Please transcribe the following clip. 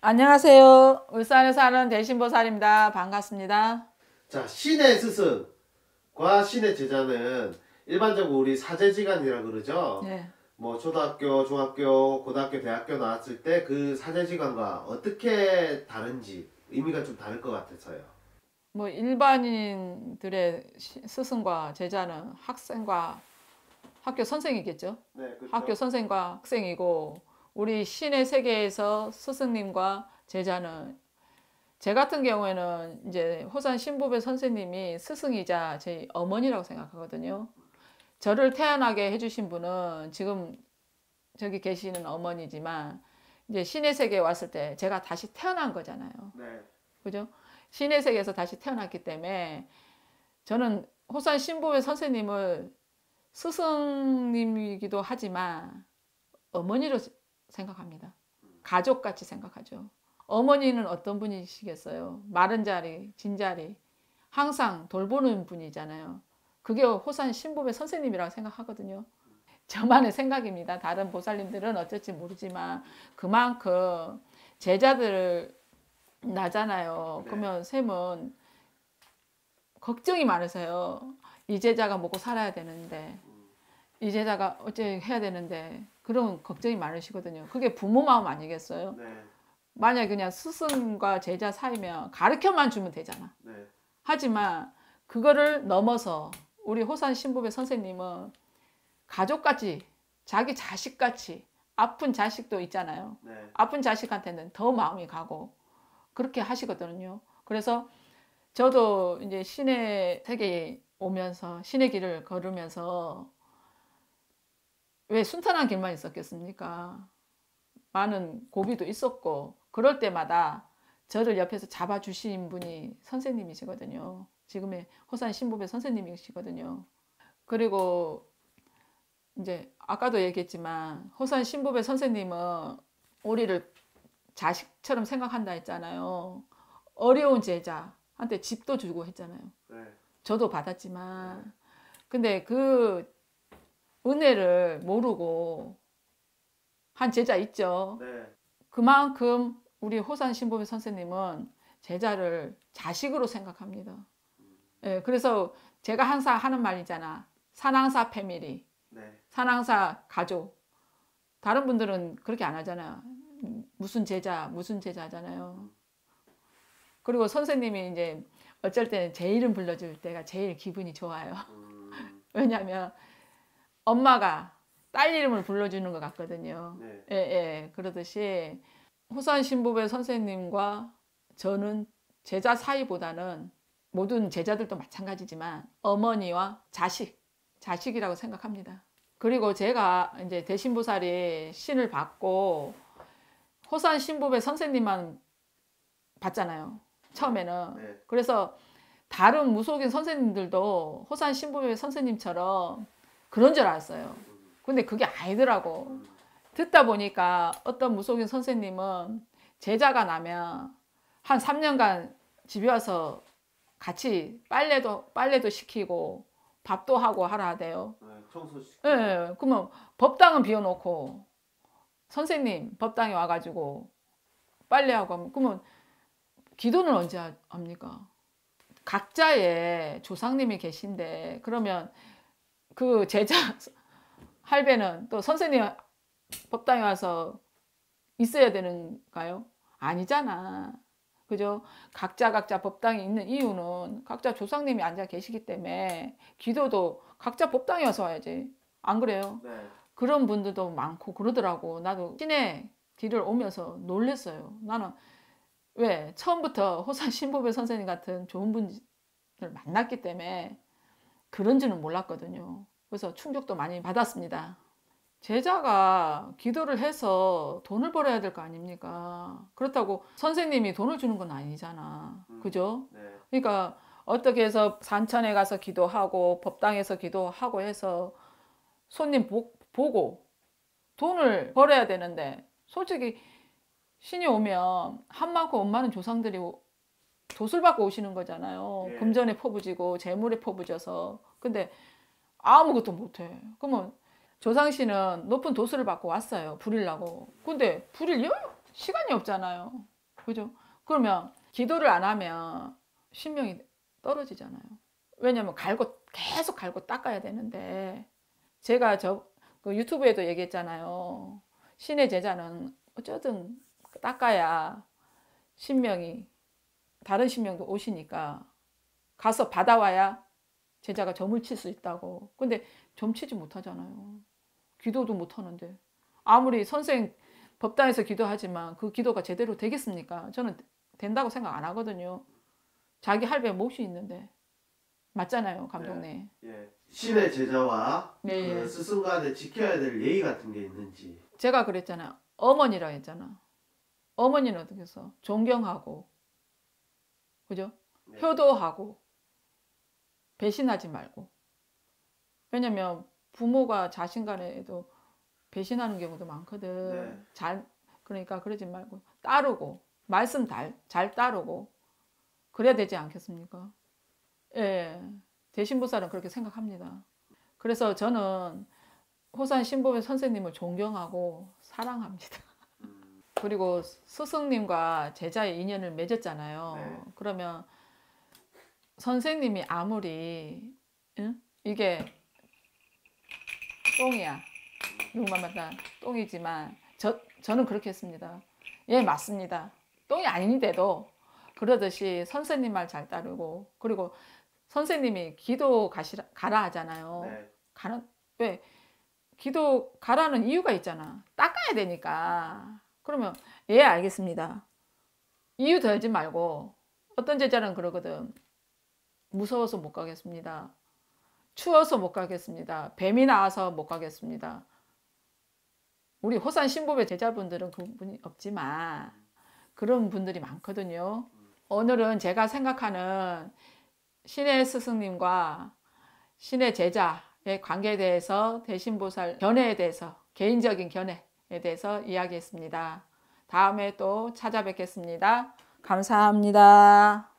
안녕하세요. 울산에 사는 대신보살입니다. 반갑습니다. 자, 신의 스승과 신의 제자는 일반적으로 우리 사제지간이라 그러죠. 네. 뭐 초등학교, 중학교, 고등학교, 대학교 나왔을 때 그 사제지간과 어떻게 다른지 의미가 좀 다를 것 같아서요. 뭐 일반인들의 스승과 제자는 학생과 학교 선생이겠죠. 네, 학교 그렇죠. 선생과 학생이고 우리 신의 세계에서 스승님과 제자는 제 같은 경우에는 이제 호산 신부배 선생님이 스승이자 제 어머니라고 생각하거든요. 저를 태어나게 해주신 분은 지금 저기 계시는 어머니지만 이제 신의 세계에 왔을 때 제가 다시 태어난 거잖아요. 네. 그죠? 신의 세계에서 다시 태어났기 때문에 저는 호산 신부의 선생님을 스승님이기도 하지만 어머니로 생각합니다. 가족같이 생각하죠. 어머니는 어떤 분이시겠어요? 마른 자리, 진자리, 항상 돌보는 분이잖아요. 그게 호산 신부의 선생님이라고 생각하거든요. 저만의 생각입니다. 다른 보살님들은 어쩔지 모르지만 그만큼 제자들 나잖아요. 네. 그러면 쌤은 걱정이 많으세요. 이 제자가 먹고 살아야 되는데 이 제자가 어째 해야 되는데 그런 걱정이 많으시거든요. 그게 부모 마음 아니겠어요? 네. 만약에 그냥 스승과 제자 사이면 가르쳐만 주면 되잖아. 네. 하지만 그거를 넘어서 우리 호산 신부배 선생님은 가족같이 자기 자식같이 아픈 자식도 있잖아요. 네. 아픈 자식한테는 더 마음이 가고 그렇게 하시거든요. 그래서 저도 이제 신의 세계에 오면서 신의 길을 걸으면서 왜 순탄한 길만 있었겠습니까? 많은 고비도 있었고 그럴 때마다 저를 옆에서 잡아주신 분이 선생님이시거든요. 지금의 호산 신부배 선생님이시거든요. 그리고 이제 아까도 얘기했지만 호산 신부배 선생님은 우리를 자식처럼 생각한다 했잖아요. 어려운 제자한테 집도 주고 했잖아요. 네. 저도 받았지만 근데 그 은혜를 모르고 한 제자 있죠. 네. 그만큼 우리 호산 신부배 선생님은 제자를 자식으로 생각합니다. 예, 그래서 제가 항상 하는 말이잖아. 산항사 패밀리, 네. 산항사 가족. 다른 분들은 그렇게 안 하잖아요. 무슨 제자, 무슨 제자 하잖아요. 그리고 선생님이 이제 어쩔 때는 제 이름 불러줄 때가 제일 기분이 좋아요. 왜냐하면 엄마가 딸 이름을 불러주는 것 같거든요. 네. 예, 예. 그러듯이 호산 신부배 선생님과 저는 제자 사이보다는 모든 제자들도 마찬가지지만 어머니와 자식이라고 생각합니다. 그리고 제가 이제 대신보살이 신을 받고 호산 신부배 선생님만 봤잖아요. 처음에는. 네. 그래서 다른 무속인 선생님들도 호산 신부배 선생님처럼 그런 줄 알았어요. 근데 그게 아니더라고. 듣다 보니까 어떤 무속인 선생님은 제자가 나면 한 3년간 집에 와서 같이 빨래도 시키고 밥도 하고 하라 하대요. 네. 청소시키고. 예, 그러면 법당은 비워놓고 선생님 법당에 와가지고 빨래하고 하면 그러면 기도는 언제 합니까? 각자의 조상님이 계신데 그러면 그 제자 할배는 또 선생님 법당에 와서 있어야 되는가요? 아니잖아. 그죠? 각자 법당에 있는 이유는 각자 조상님이 앉아 계시기 때문에 기도도 각자 법당에 와서 와야지. 안 그래요? 네. 그런 분들도 많고 그러더라고. 나도 신의 길을 오면서 놀랬어요. 나는 왜 처음부터 호산 신부배 선생님 같은 좋은 분들 만났기 때문에 그런 줄은 몰랐거든요. 그래서 충격도 많이 받았습니다. 제자가 기도를 해서 돈을 벌어야 될 거 아닙니까? 그렇다고 선생님이 돈을 주는 건 아니잖아. 그죠? 네. 그러니까 어떻게 해서 산천에 가서 기도하고 법당에서 기도하고 해서 손님 보고 돈을 벌어야 되는데 솔직히 신이 오면 한많고 원많은 조상들이 돛을 받고 오시는 거잖아요. 예. 금전에 퍼부지고 재물에 퍼부져서. 근데 아무것도 못해. 그러면 조상씨는 높은 도수를 받고 왔어요. 부리려고. 근데 부릴 시간이 없잖아요. 그죠? 그러면 기도를 안 하면 신명이 떨어지잖아요. 왜냐면 계속 갈고 닦아야 되는데, 제가 그 유튜브에도 얘기했잖아요. 신의 제자는 어쩌든 닦아야 신명이, 다른 신명도 오시니까 가서 받아와야 제자가 점을 칠 수 있다고. 근데 점 치지 못하잖아요. 기도도 못하는데. 아무리 선생 법당에서 기도하지만 그 기도가 제대로 되겠습니까? 저는 된다고 생각 안 하거든요. 자기 할배 몫이 있는데. 맞잖아요, 감독님. 예. 신의 제자와 네, 그 예. 스승 간에 지켜야 될 예의 같은 게 있는지. 제가 그랬잖아요. 어머니라 했잖아. 어머니는 어떻게 해서 존경하고, 그죠? 네. 효도하고, 배신하지 말고. 왜냐면 부모가 자신 간에도 배신하는 경우도 많거든. 네. 그러니까 그러지 말고 따르고, 말씀 잘 따르고 그래야 되지 않겠습니까? 예, 대신보살은 그렇게 생각합니다. 그래서 저는 호산 신법의 선생님을 존경하고 사랑합니다. 그리고 스승님과 제자의 인연을 맺었잖아요. 네. 그러면 선생님이 아무리, 응? 이게 똥이야. 누구만마다 똥이지만 저는 그렇게 했습니다. 예, 맞습니다. 똥이 아닌데도 그러듯이 선생님 말 잘 따르고, 그리고 선생님이 기도 가라 하잖아요. 네. 왜? 기도 가라는 이유가 있잖아. 닦아야 되니까. 그러면 예, 알겠습니다. 이유 들지 말고, 어떤 제자는 그러거든. 무서워서 못 가겠습니다. 추워서 못 가겠습니다. 뱀이 나와서 못 가겠습니다. 우리 호산 신법의 제자분들은 그분이 없지만 그런 분들이 많거든요. 오늘은 제가 생각하는 신의 스승님과 신의 제자의 관계에 대해서, 대신보살 견해에 대해서, 개인적인 견해에 대해서 이야기했습니다. 다음에 또 찾아뵙겠습니다. 감사합니다.